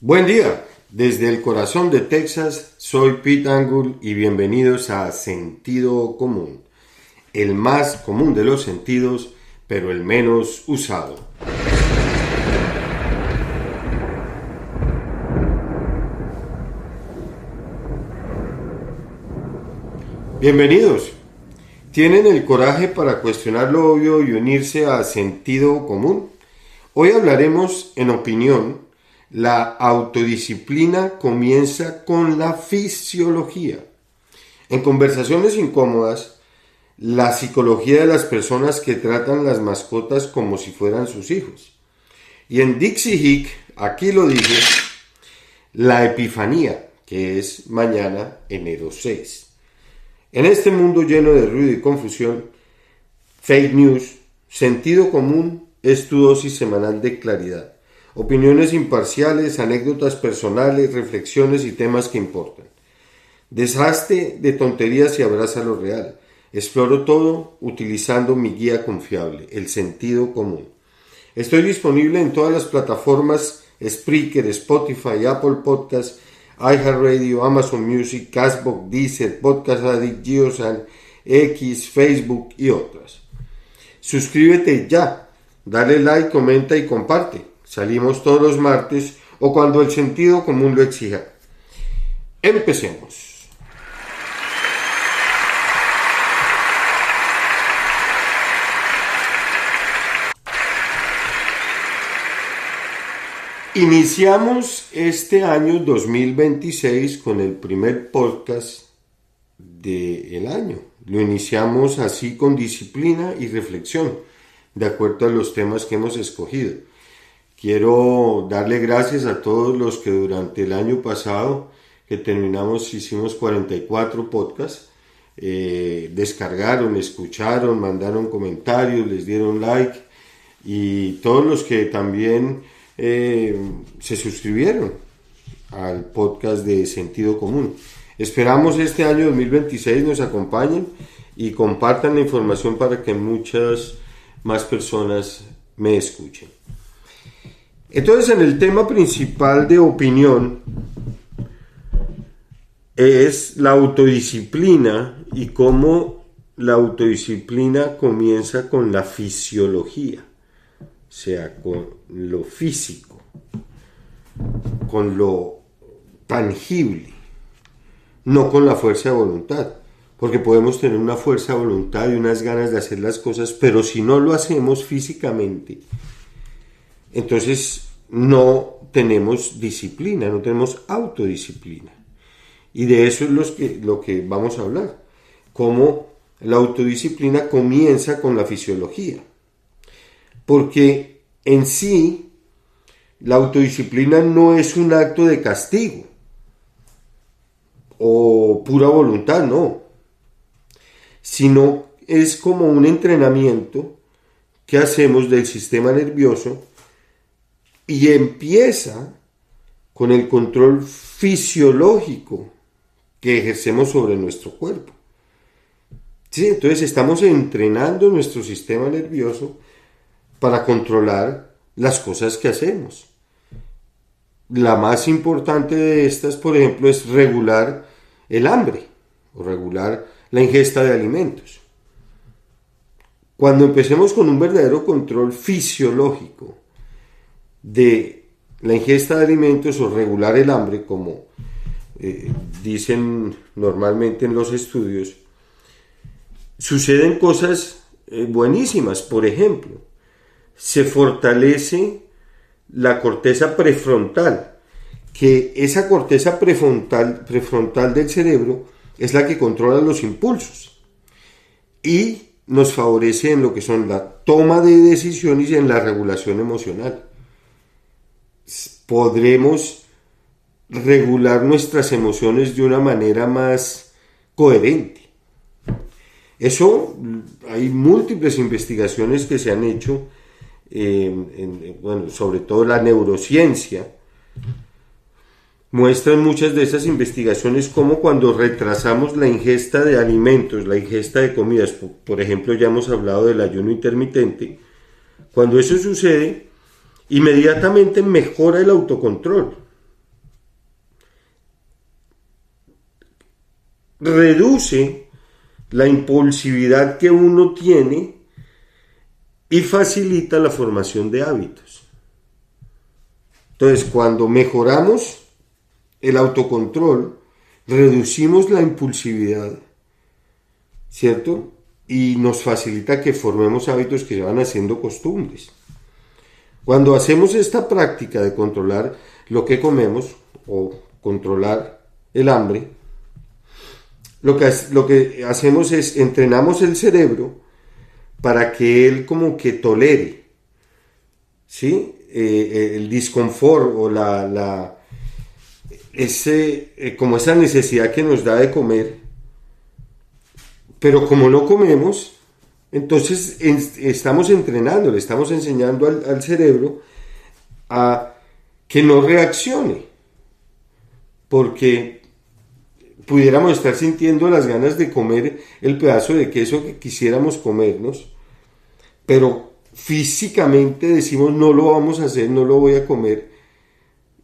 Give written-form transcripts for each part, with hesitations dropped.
Buen día, desde el corazón de Texas, soy Pete Angle y bienvenidos a Sentido Común, el más común de los sentidos, pero el menos usado. Bienvenidos. ¿Tienen el coraje para cuestionar lo obvio y unirse a Sentido Común? Hoy hablaremos, en opinión, la autodisciplina comienza con la fisiología. En conversaciones incómodas, la psicología de las personas que tratan las mascotas como si fueran sus hijos. Y en Dixie Hick, aquí lo dije, la epifanía, que es mañana, enero 6. En este mundo lleno de ruido y confusión, fake news, sentido común es tu dosis semanal de claridad. Opiniones imparciales, anécdotas personales, reflexiones y temas que importan. Deshazte de tonterías y abraza lo real. Exploro todo utilizando mi guía confiable, el sentido común. Estoy disponible en todas las plataformas Spreaker, Spotify, Apple Podcasts, iHeartRadio, Amazon Music, Castbox, Deezer, Podcast Addict, Geosan, X, Facebook y otras. Suscríbete ya, dale like, comenta y comparte. Salimos todos los martes o cuando el sentido común lo exija. Empecemos. Iniciamos este año 2026 con el primer podcast del año. Lo iniciamos así con disciplina y reflexión, de acuerdo a los temas que hemos escogido. Quiero darle gracias a todos los que durante el año pasado, que terminamos, hicimos 44 podcasts, descargaron, escucharon, mandaron comentarios, les dieron like, y todos los que también se suscribieron al podcast de Sentido Común. Esperamos este año 2026 nos acompañen y compartan la información para que muchas más personas me escuchen. Entonces, en el tema principal de opinión es la autodisciplina y cómo la autodisciplina comienza con la fisiología. O sea, con lo físico, con lo tangible, no con la fuerza de voluntad, porque podemos tener una fuerza de voluntad y unas ganas de hacer las cosas, pero si no lo hacemos físicamente, entonces no tenemos disciplina, no tenemos autodisciplina. Y de eso es lo que vamos a hablar, cómo la autodisciplina comienza con la fisiología. Porque en sí, la autodisciplina no es un acto de castigo o pura voluntad, no. Sino es como un entrenamiento que hacemos del sistema nervioso y empieza con el control fisiológico que ejercemos sobre nuestro cuerpo. Sí, entonces estamos entrenando nuestro sistema nervioso para controlar las cosas que hacemos. La más importante de estas, por ejemplo, es regular el hambre o regular la ingesta de alimentos. Cuando empecemos con un verdadero control fisiológico de la ingesta de alimentos o regular el hambre, como dicen normalmente en los estudios, suceden cosas buenísimas. Por ejemplo, se fortalece la corteza prefrontal, que esa corteza prefrontal del cerebro es la que controla los impulsos y nos favorece en lo que son la toma de decisiones y en la regulación emocional. Podremos regular nuestras emociones de una manera más coherente. Eso, hay múltiples investigaciones que se han hecho, sobre todo la neurociencia, muestran muchas de esas investigaciones como cuando retrasamos la ingesta de alimentos, la ingesta de comidas, por ejemplo, ya hemos hablado del ayuno intermitente, cuando eso sucede, inmediatamente mejora el autocontrol. reduce la impulsividad que uno tiene y facilita la formación de hábitos. Entonces, cuando mejoramos el autocontrol, reducimos la impulsividad, ¿cierto? Y nos facilita que formemos hábitos que se van haciendo costumbres. Cuando hacemos esta práctica de controlar lo que comemos o controlar el hambre, lo que hacemos es entrenamos el cerebro para que él como que tolere, ¿sí? El disconfort o como esa necesidad que nos da de comer. Pero como no comemos, entonces estamos entrenando, le estamos enseñando al cerebro a que no reaccione, porque pudiéramos estar sintiendo las ganas de comer el pedazo de queso que quisiéramos comernos, pero físicamente decimos no lo vamos a hacer, no lo voy a comer,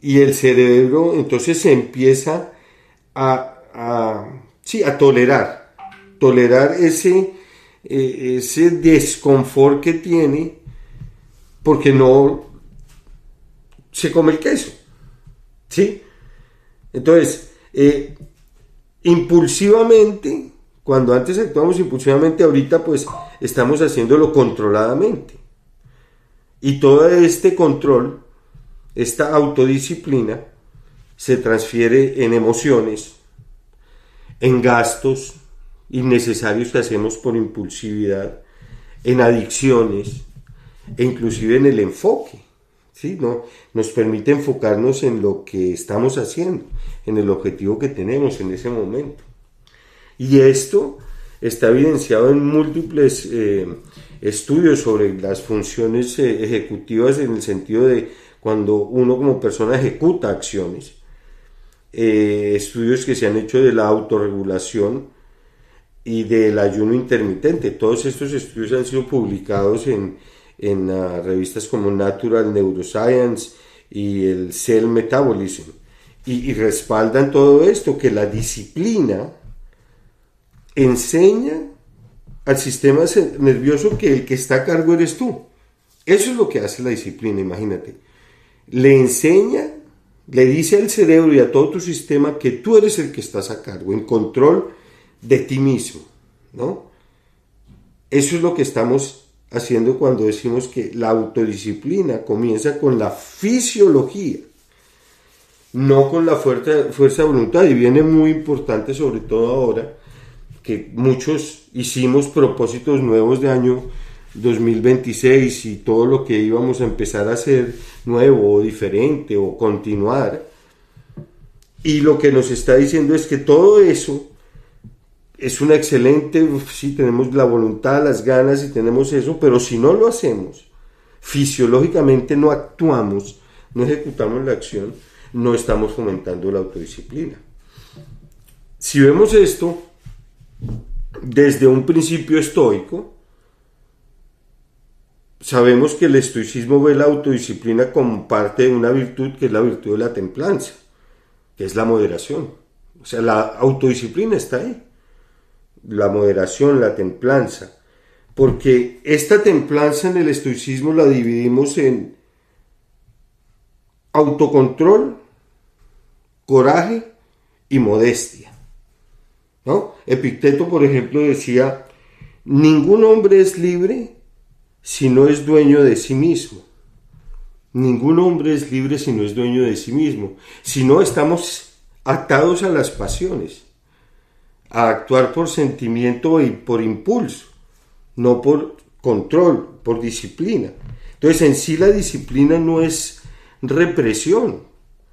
y el cerebro entonces se empieza a tolerar ese desconfort que tiene porque no se come el queso, ¿sí? Entonces, impulsivamente, cuando antes actuamos impulsivamente, ahorita pues estamos haciéndolo controladamente. Y todo este control, esta autodisciplina, se transfiere en emociones, en gastos innecesarios que hacemos por impulsividad, en adicciones e inclusive en el enfoque, ¿sí? No, nos permite enfocarnos en lo que estamos haciendo, en el objetivo que tenemos en ese momento. Y esto está evidenciado en múltiples estudios sobre las funciones ejecutivas, en el sentido de cuando uno como persona ejecuta acciones. Estudios que se han hecho de la autorregulación y del ayuno intermitente. Todos estos estudios han sido publicados en revistas como Natural Neuroscience y el Cell Metabolism, y respaldan todo esto, que la disciplina enseña al sistema nervioso que el que está a cargo eres tú. Eso es lo que hace la disciplina, imagínate. Le enseña, le dice al cerebro y a todo tu sistema que tú eres el que estás a cargo, en control de ti mismo, ¿no? Eso es lo que estamos haciendo cuando decimos que la autodisciplina comienza con la fisiología, no con la fuerza de voluntad. Y viene muy importante, sobre todo ahora, que muchos hicimos propósitos nuevos de año 2026 y todo lo que íbamos a empezar a hacer nuevo o diferente o continuar. Y lo que nos está diciendo es que todo eso es una excelente, sí, tenemos la voluntad, las ganas y tenemos eso, pero si no lo hacemos, fisiológicamente no actuamos, no ejecutamos la acción, no estamos fomentando la autodisciplina. Si vemos esto desde un principio estoico, sabemos que el estoicismo ve la autodisciplina como parte de una virtud, que es la virtud de la templanza, que es la moderación. O sea, la autodisciplina está ahí. La moderación, la templanza, porque esta templanza en el estoicismo la dividimos en autocontrol, coraje y modestia, ¿no? Epicteto, por ejemplo, decía: ningún hombre es libre si no es dueño de sí mismo. Ningún hombre es libre si no es dueño de sí mismo. Si no, estamos atados a las pasiones, a actuar por sentimiento y por impulso, no por control, por disciplina. Entonces, en sí la disciplina no es represión,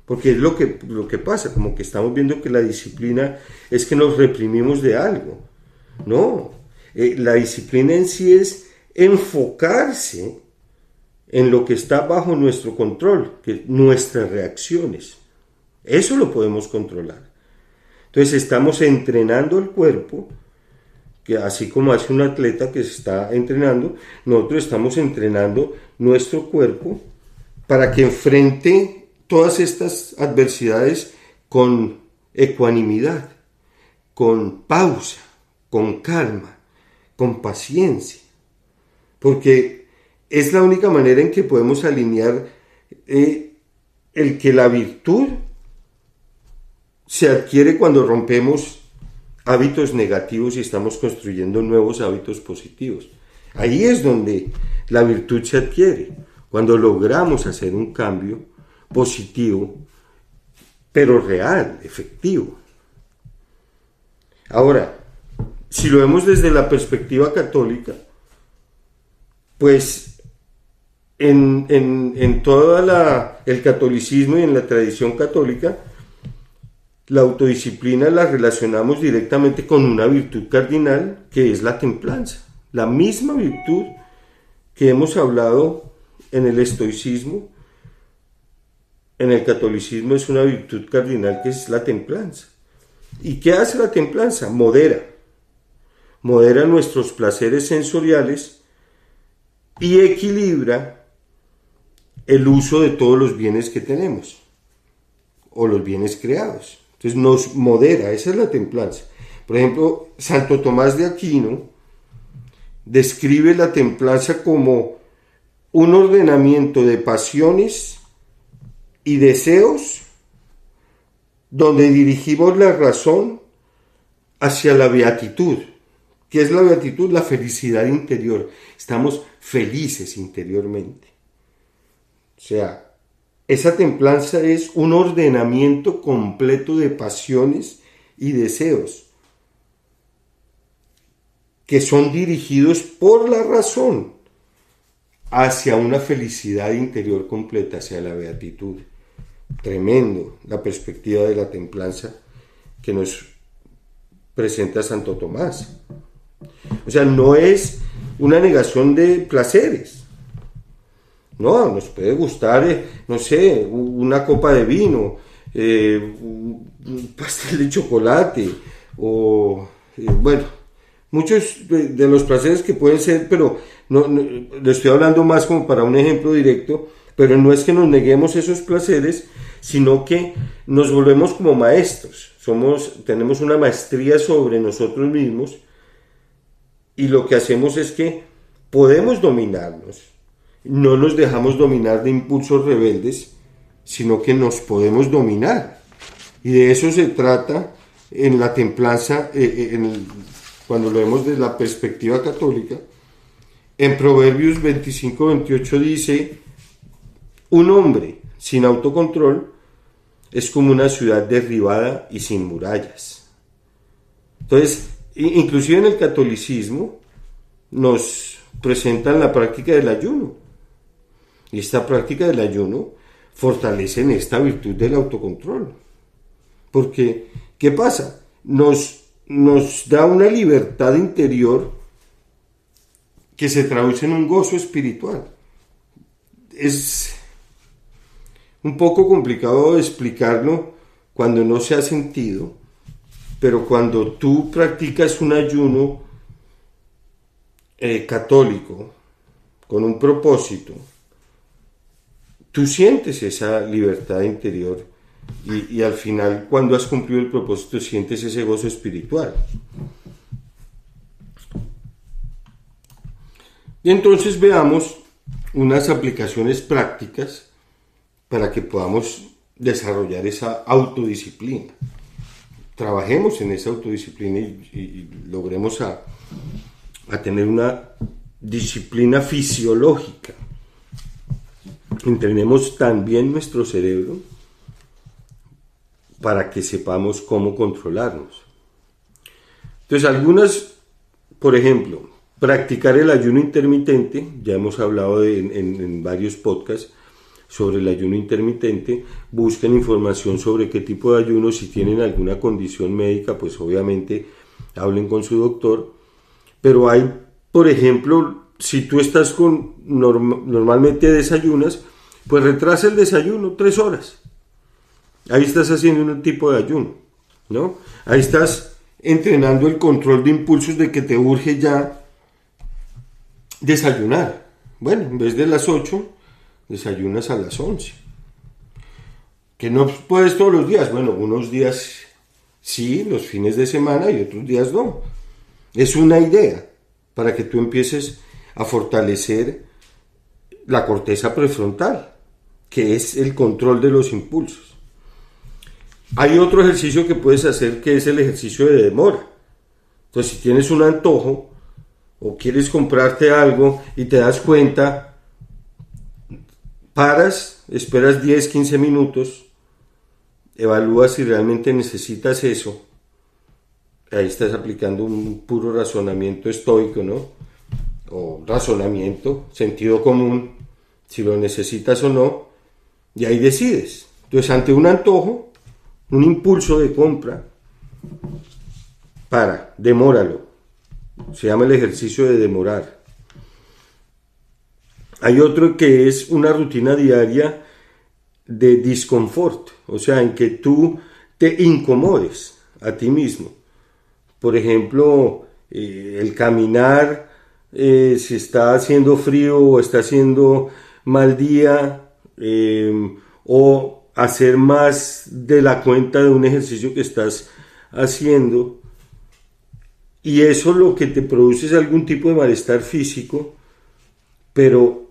porque es lo que pasa, como que estamos viendo que la disciplina es que nos reprimimos de algo. No, la disciplina en sí es enfocarse en lo que está bajo nuestro control, que nuestras reacciones. Eso lo podemos controlar. Entonces estamos entrenando el cuerpo, que así como hace un atleta que se está entrenando, nosotros estamos entrenando nuestro cuerpo para que enfrente todas estas adversidades con ecuanimidad, con pausa, con calma, con paciencia, porque es la única manera en que podemos alinear el que la virtud se adquiere cuando rompemos hábitos negativos y estamos construyendo nuevos hábitos positivos. Ahí es donde la virtud se adquiere, cuando logramos hacer un cambio positivo, pero real, efectivo. Ahora, si lo vemos desde la perspectiva católica, pues en todo el catolicismo y en la tradición católica, la autodisciplina la relacionamos directamente con una virtud cardinal que es la templanza. La misma virtud que hemos hablado en el estoicismo, en el catolicismo es una virtud cardinal que es la templanza. ¿Y qué hace la templanza? Modera nuestros placeres sensoriales y equilibra el uso de todos los bienes que tenemos o los bienes creados. Entonces nos modera, esa es la templanza. Por ejemplo, Santo Tomás de Aquino describe la templanza como un ordenamiento de pasiones y deseos donde dirigimos la razón hacia la beatitud. ¿Qué es la beatitud? La felicidad interior. Estamos felices interiormente. O sea, esa templanza es un ordenamiento completo de pasiones y deseos que son dirigidos por la razón hacia una felicidad interior completa, hacia la beatitud. Tremendo la perspectiva de la templanza que nos presenta Santo Tomás. O sea, no es una negación de placeres. No, nos puede gustar, no sé, una copa de vino, un pastel de chocolate, o, bueno, muchos de los placeres que pueden ser, pero no, le estoy hablando más como para un ejemplo directo, pero no es que nos neguemos esos placeres, sino que nos volvemos como maestros. Tenemos una maestría sobre nosotros mismos y lo que hacemos es que podemos dominarnos. No nos dejamos dominar de impulsos rebeldes, sino que nos podemos dominar. Y de eso se trata en la templanza, cuando lo vemos desde la perspectiva católica. En Proverbios 25-28 dice: un hombre sin autocontrol es como una ciudad derribada y sin murallas. Entonces, inclusive en el catolicismo nos presentan la práctica del ayuno. Y esta práctica del ayuno fortalece en esta virtud del autocontrol. Porque, ¿qué pasa? Nos da una libertad interior que se traduce en un gozo espiritual. Es un poco complicado de explicarlo cuando no se ha sentido, pero cuando tú practicas un ayuno católico con un propósito, tú sientes esa libertad interior y al final, cuando has cumplido el propósito, sientes ese gozo espiritual. Y entonces veamos unas aplicaciones prácticas para que podamos desarrollar esa autodisciplina. Trabajemos en esa autodisciplina y logremos a tener una disciplina fisiológica. Entrenemos también nuestro cerebro para que sepamos cómo controlarnos. Entonces, algunas, por ejemplo, practicar el ayuno intermitente. Ya hemos hablado en varios podcasts sobre el ayuno intermitente. Busquen información sobre qué tipo de ayuno. Si tienen alguna condición médica, pues obviamente hablen con su doctor. Pero hay, por ejemplo, si tú estás normalmente desayunas, pues retrasa el desayuno 3 horas. Ahí estás haciendo un tipo de ayuno, ¿no? Ahí estás entrenando el control de impulsos de que te urge ya desayunar. Bueno, en vez de las 8, desayunas a las 11. Que no puedes todos los días. Bueno, unos días Sí, los fines de semana y otros días no. Es una idea para que tú empieces a fortalecer la corteza prefrontal, que es el control de los impulsos. Hay otro ejercicio que puedes hacer que es el ejercicio de demora. Entonces, si tienes un antojo o quieres comprarte algo y te das cuenta, paras, esperas 10, 15 minutos, evalúas si realmente necesitas eso. Ahí estás aplicando un puro razonamiento estoico, ¿no? O razonamiento, sentido común, si lo necesitas o no, y ahí decides. Entonces, ante un antojo, un impulso de compra, demóralo. Se llama el ejercicio de demorar. Hay otro que es una rutina diaria de disconfort, o sea, en que tú te incomodes a ti mismo. Por ejemplo, el caminar, si está haciendo frío o está haciendo mal día, o hacer más de la cuenta de un ejercicio que estás haciendo, y eso lo que te produce es algún tipo de malestar físico, pero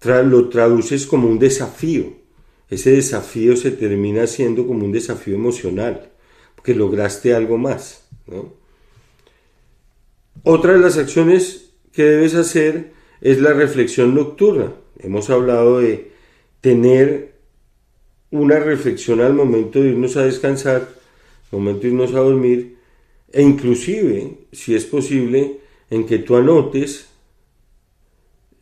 lo traduces como un desafío. Ese desafío se termina siendo como un desafío emocional, porque lograste algo más, ¿no? Otra de las acciones que debes hacer es la reflexión nocturna. Hemos hablado de tener una reflexión al momento de irnos a descansar, al momento de irnos a dormir, e inclusive, si es posible, en que tú anotes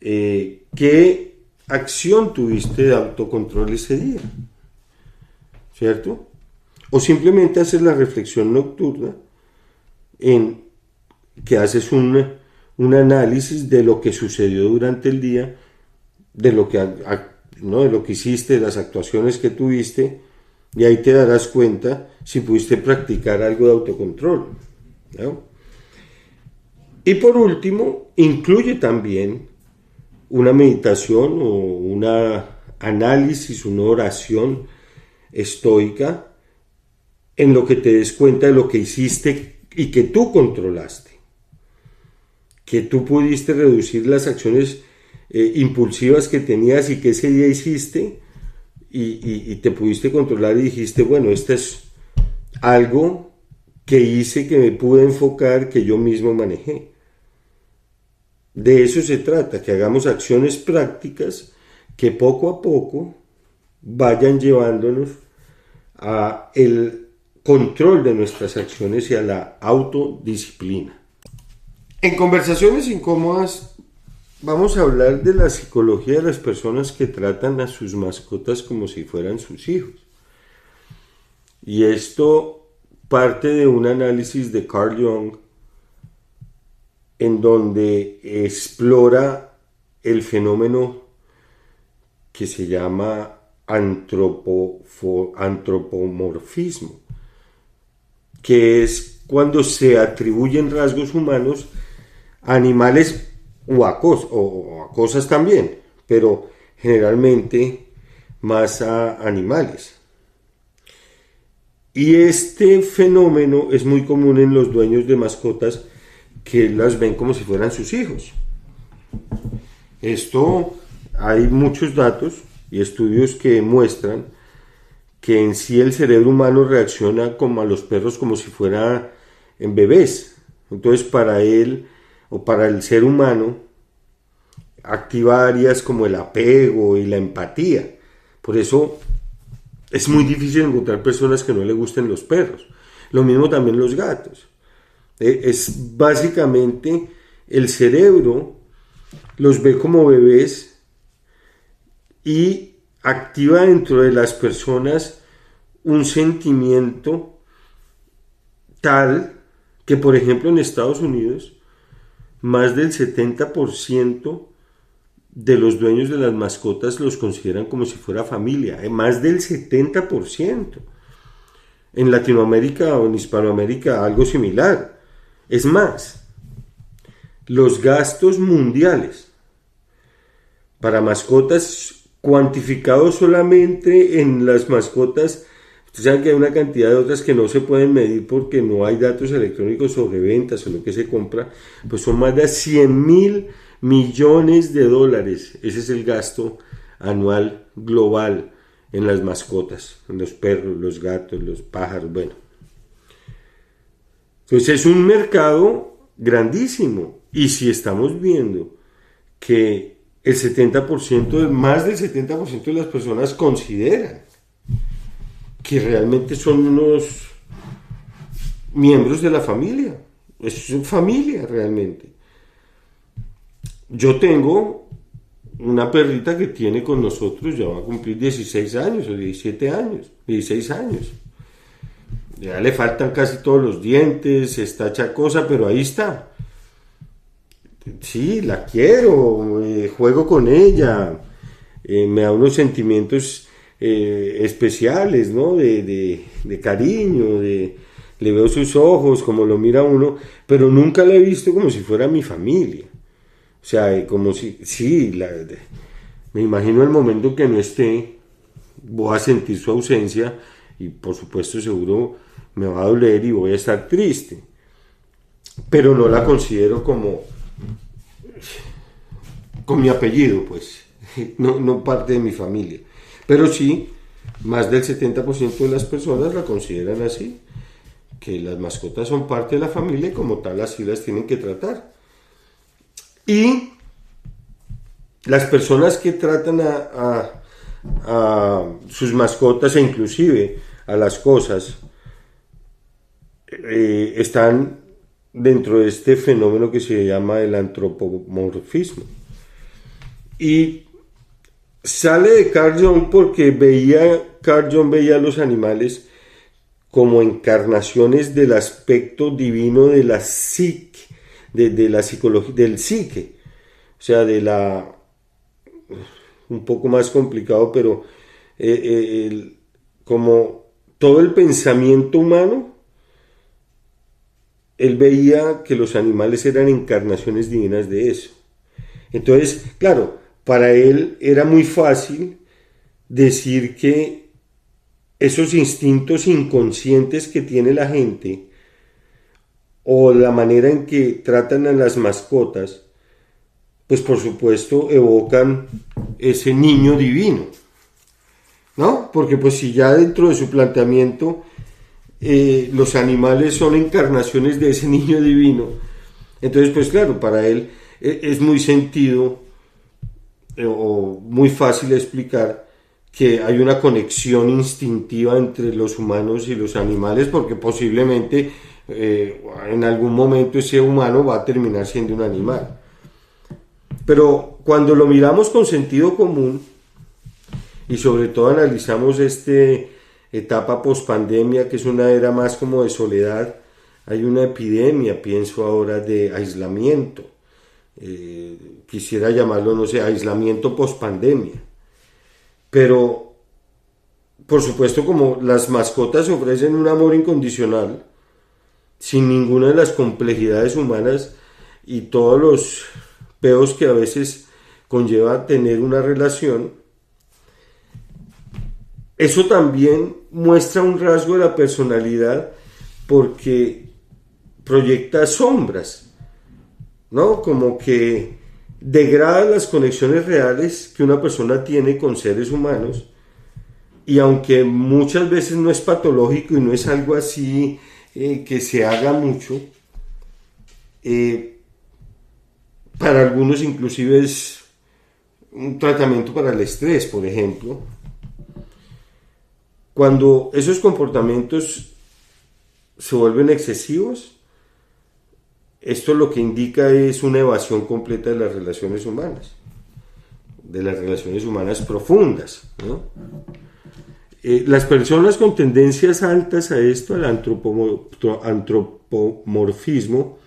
qué acción tuviste de autocontrol ese día, ¿cierto? O simplemente hacer la reflexión nocturna en que haces un análisis de lo que sucedió durante el día, de lo que, ¿no? de lo que hiciste, de las actuaciones que tuviste, y ahí te darás cuenta si pudiste practicar algo de autocontrol, ¿no? Y por último, incluye también una meditación o un análisis, una oración estoica en lo que te des cuenta de lo que hiciste y que tú controlaste, que tú pudiste reducir las acciones impulsivas que tenías y que ese día hiciste, y te pudiste controlar y dijiste, bueno, esto es algo que hice, que me pude enfocar, que yo mismo manejé. De eso se trata, que hagamos acciones prácticas que poco a poco vayan llevándonos a el control de nuestras acciones y a la autodisciplina. En conversaciones incómodas vamos a hablar de la psicología de las personas que tratan a sus mascotas como si fueran sus hijos. Y esto parte de un análisis de Carl Jung, en donde explora el fenómeno que se llama antropomorfismo, que es cuando se atribuyen rasgos humanos a animales o a cosas también, pero generalmente más a animales. Y este fenómeno es muy común en los dueños de mascotas que las ven como si fueran sus hijos. Esto, hay muchos datos y estudios que muestran que en sí el cerebro humano reacciona como a los perros como si fueran bebés. Entonces para él o para el ser humano activa áreas como el apego y la empatía. Por eso es muy difícil encontrar personas que no le gusten los perros. Lo mismo también los gatos. Es básicamente el cerebro los ve como bebés y activa dentro de las personas un sentimiento tal que, por ejemplo, en Estados Unidos, más del 70% de los dueños de las mascotas los consideran como si fuera familia, más del 70%. En Latinoamérica o en Hispanoamérica algo similar. Es más, los gastos mundiales para mascotas cuantificados solamente en las mascotas Ustedes saben que hay una cantidad de otras que no se pueden medir porque no hay datos electrónicos sobre ventas o lo que se compra, pues son más de 100.000 millones de dólares. Ese es el gasto anual global en las mascotas, en los perros, los gatos, los pájaros, bueno. Entonces es un mercado grandísimo y si estamos viendo que el 70%, más del 70% de las personas consideran que realmente son unos miembros de la familia, es familia realmente. Yo tengo una perrita que tiene con nosotros, ya va a cumplir 16 años o 17 años, 16 años. Ya le faltan casi todos los dientes, está chacosa, pero ahí está. Sí, la quiero, juego con ella, me da unos sentimientos especiales, ¿no? De cariño, le veo sus ojos, como lo mira uno, pero nunca la he visto como si fuera mi familia. O sea, como si, sí, me imagino el momento que no esté, voy a sentir su ausencia y por supuesto seguro me va a doler y voy a estar triste. Pero no la considero como con mi apellido, pues, no parte de mi familia. Pero sí, más del 70% de las personas la consideran así, que las mascotas son parte de la familia y como tal así las tienen que tratar. Y las personas que tratan a sus mascotas e inclusive a las cosas están dentro de este fenómeno que se llama el antropomorfismo. Y sale de Carl Jung porque Carl Jung veía a los animales como encarnaciones del aspecto divino de la psique, de la psicología, del psique, o sea, un poco más complicado, pero como todo el pensamiento humano, él veía que los animales eran encarnaciones divinas de eso. Entonces, claro, para él era muy fácil decir que esos instintos inconscientes que tiene la gente o la manera en que tratan a las mascotas, pues por supuesto evocan ese niño divino, ¿no? Porque pues si ya dentro de su planteamiento los animales son encarnaciones de ese niño divino, entonces pues claro, para él es muy sentido o muy fácil explicar que hay una conexión instintiva entre los humanos y los animales, porque posiblemente en algún momento ese humano va a terminar siendo un animal. Pero cuando lo miramos con sentido común y sobre todo analizamos esta etapa pospandemia, que es una era más como de soledad, hay una epidemia, pienso ahora, de aislamiento. Quisiera llamarlo, no sé, aislamiento pospandemia. Pero, por supuesto, como las mascotas ofrecen un amor incondicional, sin ninguna de las complejidades humanas y todos los peos que a veces conlleva tener una relación, eso también muestra un rasgo de la personalidad porque proyecta sombras, ¿no? Como que degrada las conexiones reales que una persona tiene con seres humanos, y aunque muchas veces no es patológico y no es algo así que se haga mucho, para algunos inclusive es un tratamiento para el estrés, por ejemplo. Cuando esos comportamientos se vuelven excesivos, esto lo que indica es una evasión completa de las relaciones humanas profundas, ¿no? Las personas con tendencias altas a esto, al antropomorfismo,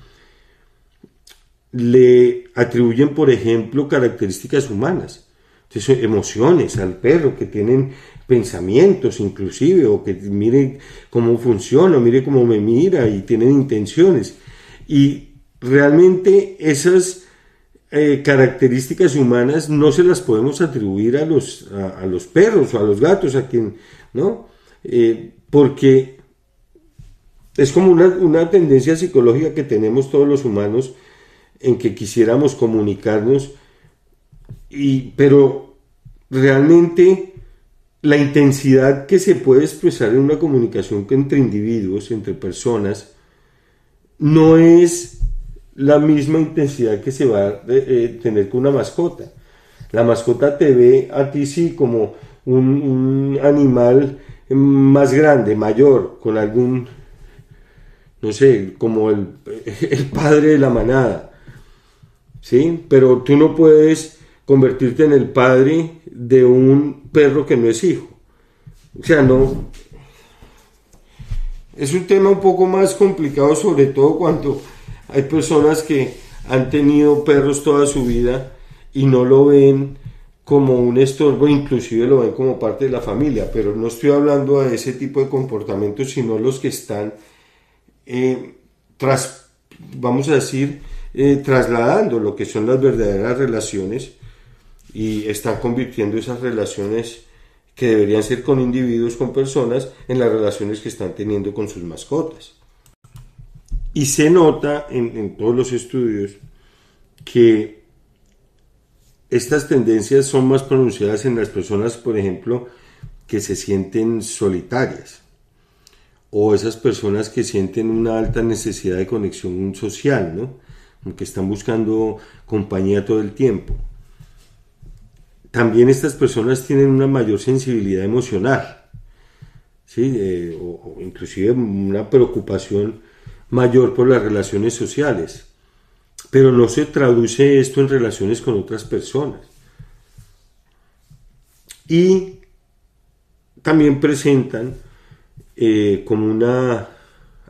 le atribuyen, por ejemplo, características humanas. Entonces, emociones al perro, que tienen pensamientos inclusive, o que mire cómo funciona, mire cómo me mira, y tienen intenciones. Y realmente esas características humanas no se las podemos atribuir a los perros o a los gatos, a quien, ¿no? porque es como una tendencia psicológica que tenemos todos los humanos en que quisiéramos comunicarnos, pero realmente la intensidad que se puede expresar en una comunicación entre individuos, entre personas, no es la misma intensidad que se va a tener con una mascota. La mascota te ve a ti sí como un animal más grande, mayor, con algún, no sé, como el padre de la manada, ¿sí? Pero tú no puedes convertirte en el padre de un perro que no es hijo. O sea, no. Es un tema un poco más complicado, sobre todo cuando hay personas que han tenido perros toda su vida y no lo ven como un estorbo, inclusive lo ven como parte de la familia, pero no estoy hablando de ese tipo de comportamientos, sino los que están vamos a decir, trasladando lo que son las verdaderas relaciones y están convirtiendo esas relaciones que deberían ser con individuos, con personas, en las relaciones que están teniendo con sus mascotas. Y se nota en todos los estudios que estas tendencias son más pronunciadas en las personas, por ejemplo, que se sienten solitarias, o esas personas que sienten una alta necesidad de conexión social, ¿no? Que están buscando compañía todo el tiempo. También estas personas tienen una mayor sensibilidad emocional, ¿sí? O inclusive una preocupación mayor por las relaciones sociales, pero no se traduce esto en relaciones con otras personas. Y también presentan como una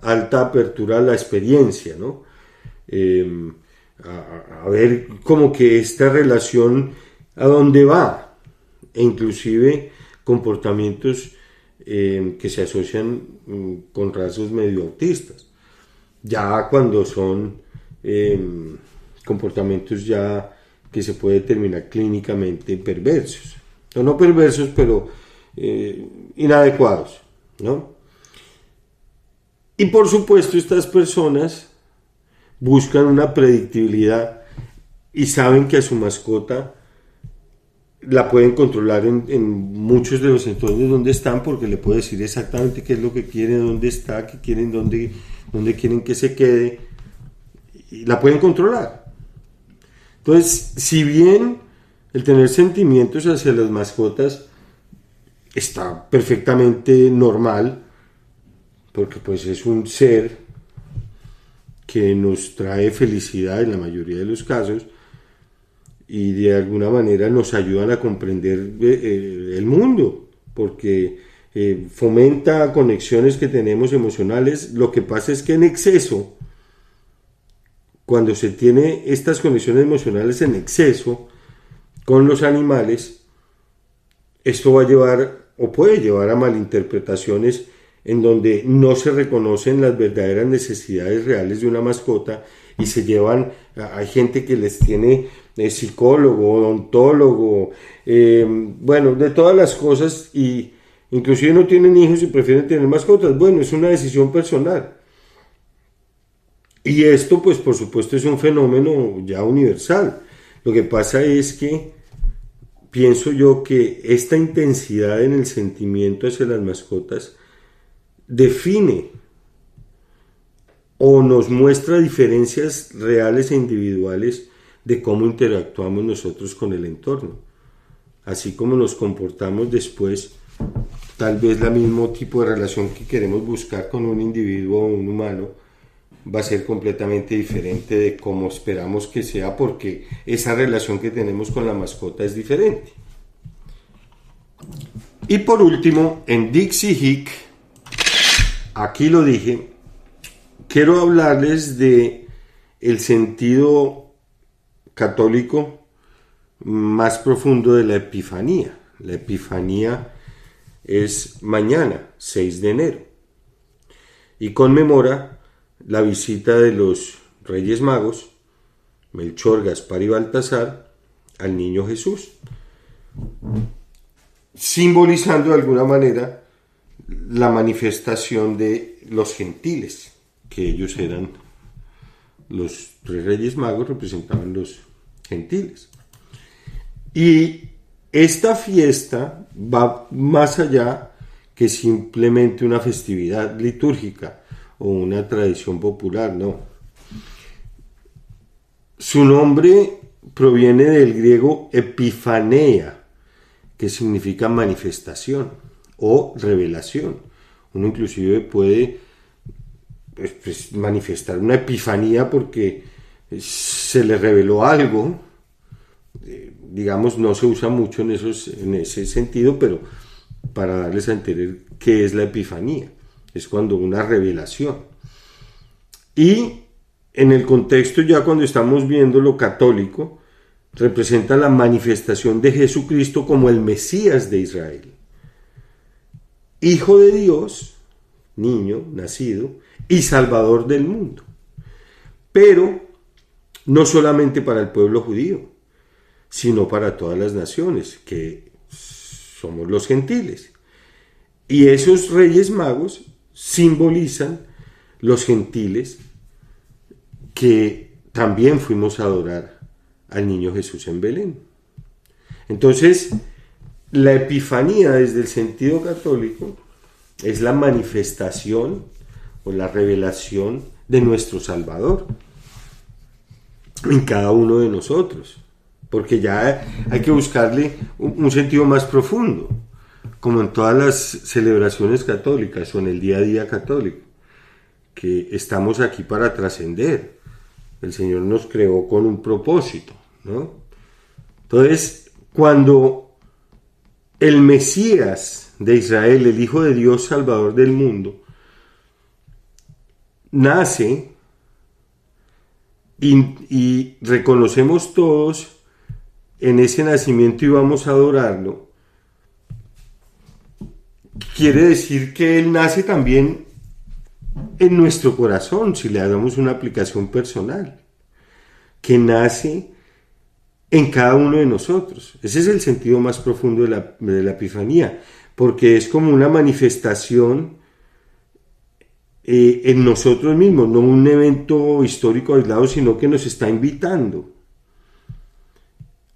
alta apertura a la experiencia, ¿no? A ver como que esta relación a dónde va, e inclusive comportamientos que se asocian con rasgos medio autistas, ya cuando son comportamientos ya que se puede determinar clínicamente perversos, no perversos, pero inadecuados, ¿no? Y por supuesto estas personas buscan una predictibilidad y saben que a su mascota la pueden controlar en muchos de los entornos donde están, porque le puede decir exactamente qué es lo que quiere, dónde está, qué quieren, dónde quieren que se quede, y la pueden controlar. Entonces, si bien el tener sentimientos hacia las mascotas está perfectamente normal, porque pues es un ser que nos trae felicidad en la mayoría de los casos, y de alguna manera nos ayudan a comprender el mundo, porque fomenta conexiones que tenemos emocionales. Lo que pasa es que en exceso, cuando se tiene estas conexiones emocionales en exceso con los animales, esto va a llevar o puede llevar a malinterpretaciones en donde no se reconocen las verdaderas necesidades reales de una mascota y se llevan, hay gente que les tiene psicólogo, odontólogo, bueno, de todas las cosas, y inclusive no tienen hijos y prefieren tener mascotas. Bueno, es una decisión personal. Y esto, pues por supuesto, es un fenómeno ya universal. Lo que pasa es que pienso yo que esta intensidad en el sentimiento hacia las mascotas define o nos muestra diferencias reales e individuales de cómo interactuamos nosotros con el entorno, así como nos comportamos después. Tal vez el mismo tipo de relación que queremos buscar con un individuo o un humano va a ser completamente diferente de cómo esperamos que sea, porque esa relación que tenemos con la mascota es diferente. Y por último, en Dixie Hick, aquí lo dije, quiero hablarles de el sentido católico más profundo de la Epifanía. La Epifanía es mañana, 6 de enero, y conmemora la visita de los Reyes Magos, Melchor, Gaspar y Baltasar, al niño Jesús, simbolizando de alguna manera la manifestación de los gentiles, que ellos eran los tres reyes magos, representaban los gentiles. Y esta fiesta va más allá que simplemente una festividad litúrgica o una tradición popular, no. Su nombre proviene del griego epifanía, que significa manifestación o revelación. Uno inclusive puede pues, manifestar una epifanía porque se le reveló algo. Digamos, no se usa mucho en ese sentido, pero para darles a entender qué es la epifanía. Es cuando una revelación. Y en el contexto, ya cuando estamos viendo lo católico, representa la manifestación de Jesucristo como el Mesías de Israel. Hijo de Dios, niño, nacido, y Salvador del mundo. Pero no solamente para el pueblo judío, sino para todas las naciones, que somos los gentiles. Y esos reyes magos simbolizan los gentiles que también fuimos a adorar al niño Jesús en Belén. Entonces, la epifanía desde el sentido católico es la manifestación o la revelación de nuestro Salvador en cada uno de nosotros, porque ya hay que buscarle un sentido más profundo, como en todas las celebraciones católicas o en el día a día católico, que estamos aquí para trascender. El Señor nos creó con un propósito, ¿no? Entonces, cuando el Mesías de Israel, el Hijo de Dios, Salvador del mundo, nace y reconocemos todos en ese nacimiento y vamos a adorarlo, quiere decir que Él nace también en nuestro corazón, si le damos una aplicación personal, que nace en cada uno de nosotros. Ese es el sentido más profundo de la Epifanía, porque es como una manifestación en nosotros mismos, no un evento histórico aislado, sino que nos está invitando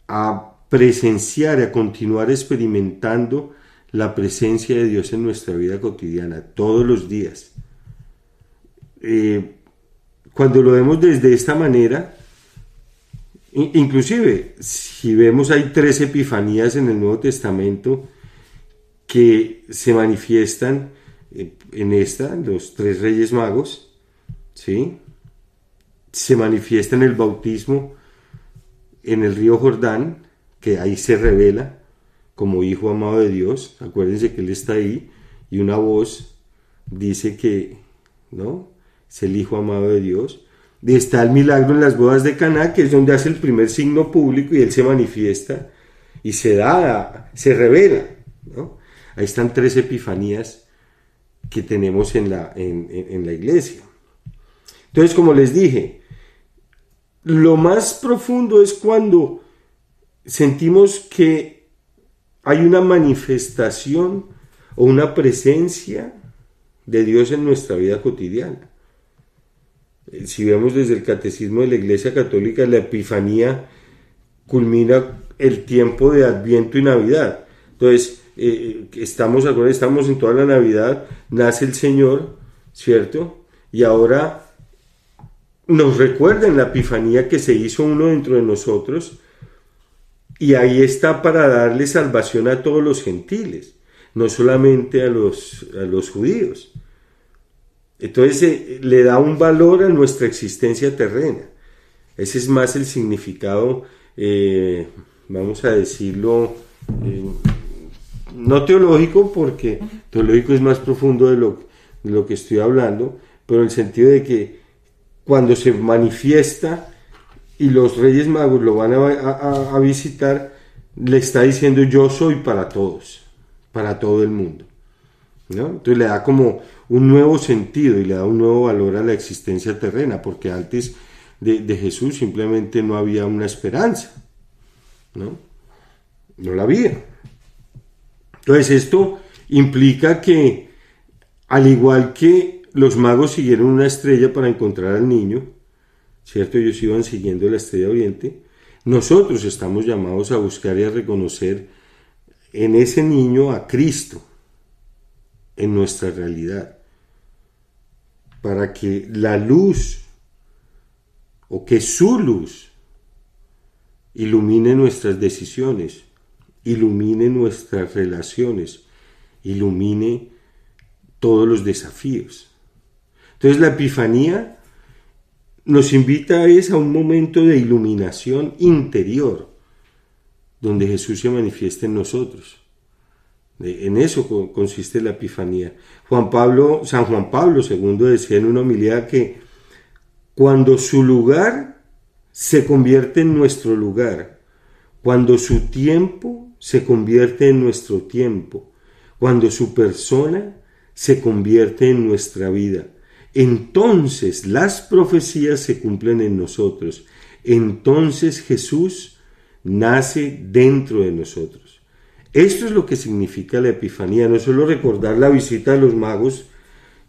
a presenciar, a continuar experimentando la presencia de Dios en nuestra vida cotidiana, todos los días. Cuando lo vemos desde esta manera, inclusive si vemos hay 3 epifanías en el Nuevo Testamento que se manifiestan en esta, los 3 reyes magos, ¿sí? Se manifiesta en el bautismo en el río Jordán, que ahí se revela como hijo amado de Dios. Acuérdense que Él está ahí y una voz dice que, ¿no?, es el hijo amado de Dios. Y está el milagro en las bodas de Caná, que es donde hace el primer signo público y Él se manifiesta y se revela, ¿no? Ahí están 3 epifanías que tenemos en la iglesia. Entonces, como les dije, lo más profundo es cuando sentimos que hay una manifestación o una presencia de Dios en nuestra vida cotidiana. Si vemos desde el Catecismo de la Iglesia Católica, la Epifanía culmina el tiempo de Adviento y Navidad. Entonces, estamos en toda la Navidad, nace el Señor, ¿cierto? Y ahora nos recuerda en la Epifanía que se hizo uno dentro de nosotros, y ahí está para darle salvación a todos los gentiles, no solamente a los judíos. Entonces le da un valor a nuestra existencia terrena. Ese es más el significado, vamos a decirlo, no teológico, porque teológico es más profundo de lo que estoy hablando, pero en el sentido de que cuando se manifiesta y los Reyes Magos lo van a visitar, le está diciendo: yo soy para todos, para todo el mundo, ¿no? Entonces le da como un nuevo sentido y le da un nuevo valor a la existencia terrena, porque antes de Jesús simplemente no había una esperanza, ¿no? No la había. Entonces esto implica que al igual que los magos siguieron una estrella para encontrar al niño, ¿cierto? Ellos iban siguiendo la estrella de Oriente. Nosotros estamos llamados a buscar y a reconocer en ese niño a Cristo, en nuestra realidad, para que la luz, o que su luz, ilumine nuestras decisiones, ilumine nuestras relaciones, ilumine todos los desafíos. Entonces la Epifanía nos invita a un momento de iluminación interior, donde Jesús se manifiesta en nosotros. En eso consiste la Epifanía. San Juan Pablo II decía en una homilía que cuando su lugar se convierte en nuestro lugar, cuando su tiempo se convierte en nuestro tiempo, cuando su persona se convierte en nuestra vida, entonces las profecías se cumplen en nosotros. Entonces Jesús nace dentro de nosotros. Esto es lo que significa la Epifanía, no solo recordar la visita de los magos,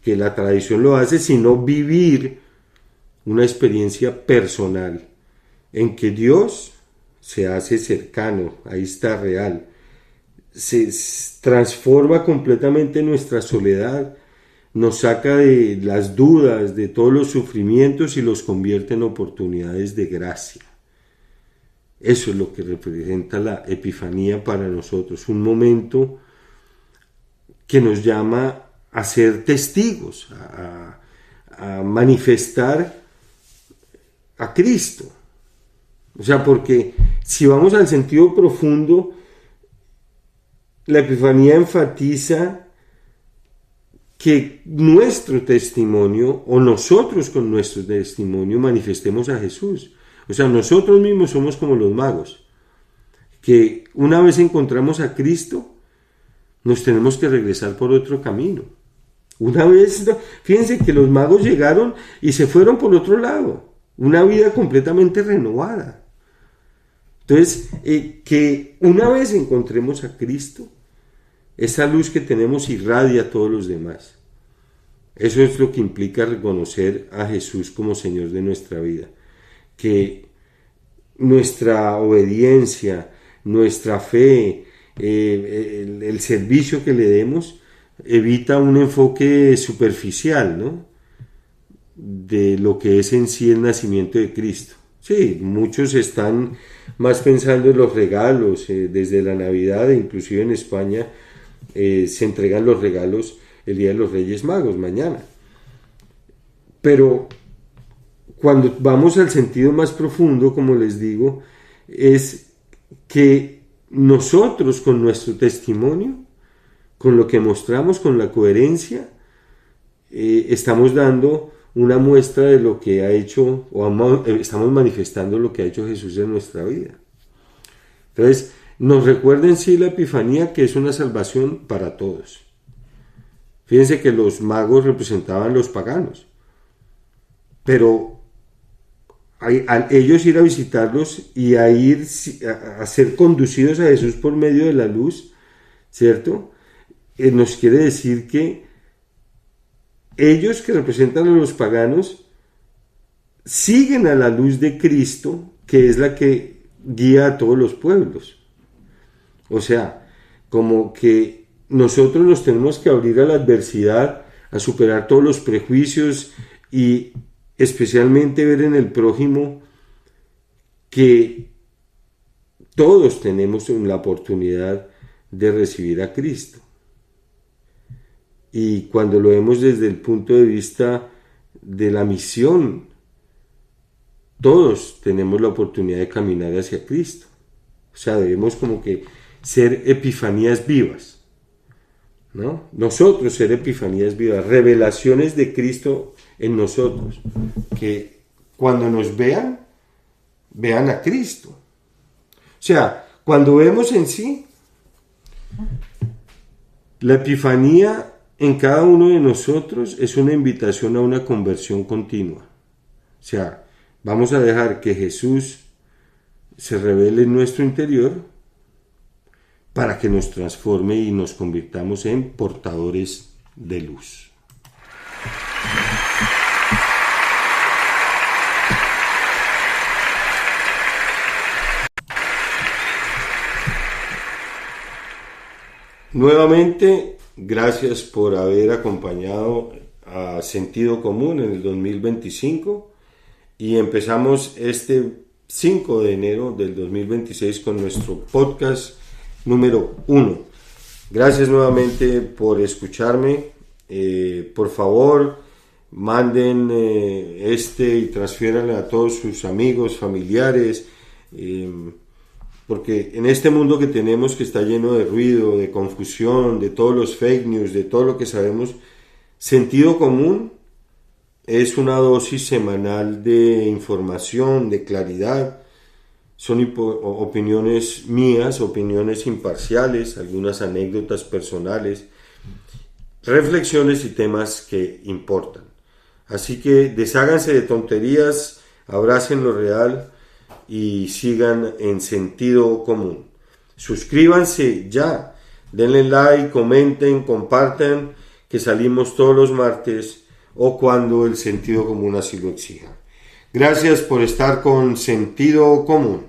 que la tradición lo hace, sino vivir una experiencia personal en que Dios se hace cercano, ahí está real, se transforma completamente nuestra soledad, nos saca de las dudas, de todos los sufrimientos y los convierte en oportunidades de gracia. Eso es lo que representa la Epifanía para nosotros, un momento que nos llama a ser testigos, a manifestar a Cristo. O sea, porque si vamos al sentido profundo, la Epifanía enfatiza que nuestro testimonio, o nosotros con nuestro testimonio, manifestemos a Jesús. O sea, nosotros mismos somos como los magos, que una vez encontramos a Cristo, nos tenemos que regresar por otro camino. Una vez, fíjense que los magos llegaron y se fueron por otro lado, una vida completamente renovada. Entonces, que una vez encontremos a Cristo, esa luz que tenemos irradia a todos los demás. Eso es lo que implica reconocer a Jesús como Señor de nuestra vida. Que nuestra obediencia, nuestra fe, el servicio que le demos, evita un enfoque superficial, ¿no?, de lo que es en sí el nacimiento de Cristo. Sí, muchos están más pensando en los regalos, desde la Navidad, e inclusive en España se entregan los regalos el Día de los Reyes Magos, mañana. Pero cuando vamos al sentido más profundo, como les digo, es que nosotros con nuestro testimonio, con lo que mostramos, con la coherencia, estamos dando una muestra de lo que ha hecho, estamos manifestando lo que ha hecho Jesús en nuestra vida. Entonces, nos recuerda en sí la Epifanía, que es una salvación para todos. Fíjense que los magos representaban los paganos, pero a ellos ir a visitarlos y a ser conducidos a Jesús por medio de la luz, ¿cierto? Nos quiere decir que ellos, que representan a los paganos, siguen a la luz de Cristo, que es la que guía a todos los pueblos. O sea, como que nosotros nos tenemos que abrir a la adversidad, a superar todos los prejuicios y especialmente ver en el prójimo que todos tenemos la oportunidad de recibir a Cristo. Y cuando lo vemos desde el punto de vista de la misión, todos tenemos la oportunidad de caminar hacia Cristo. O sea, debemos como que ser epifanías vivas, ¿no? Nosotros ser epifanías vivas, revelaciones de Cristo en nosotros, que cuando nos vean, vean a Cristo. O sea, cuando vemos en sí, la epifanía en cada uno de nosotros es una invitación a una conversión continua. O sea, vamos a dejar que Jesús se revele en nuestro interior para que nos transforme y nos convirtamos en portadores de luz. Nuevamente, gracias por haber acompañado a Sentido Común en el 2025 y empezamos este 5 de enero del 2026 con nuestro podcast número 1. Gracias nuevamente por escucharme. Por favor, manden y transfiéranle a todos sus amigos, familiares, porque en este mundo que tenemos, que está lleno de ruido, de confusión, de todos los fake news, de todo lo que sabemos, sentido común es una dosis semanal de información, de claridad. Son opiniones mías, opiniones imparciales, algunas anécdotas personales, reflexiones y temas que importan. Así que desháganse de tonterías, abracen lo real y sigan en Sentido Común. Suscríbanse ya, denle like, comenten, compartan, que salimos todos los martes o cuando el sentido común así lo exija. Gracias por estar con Sentido Común.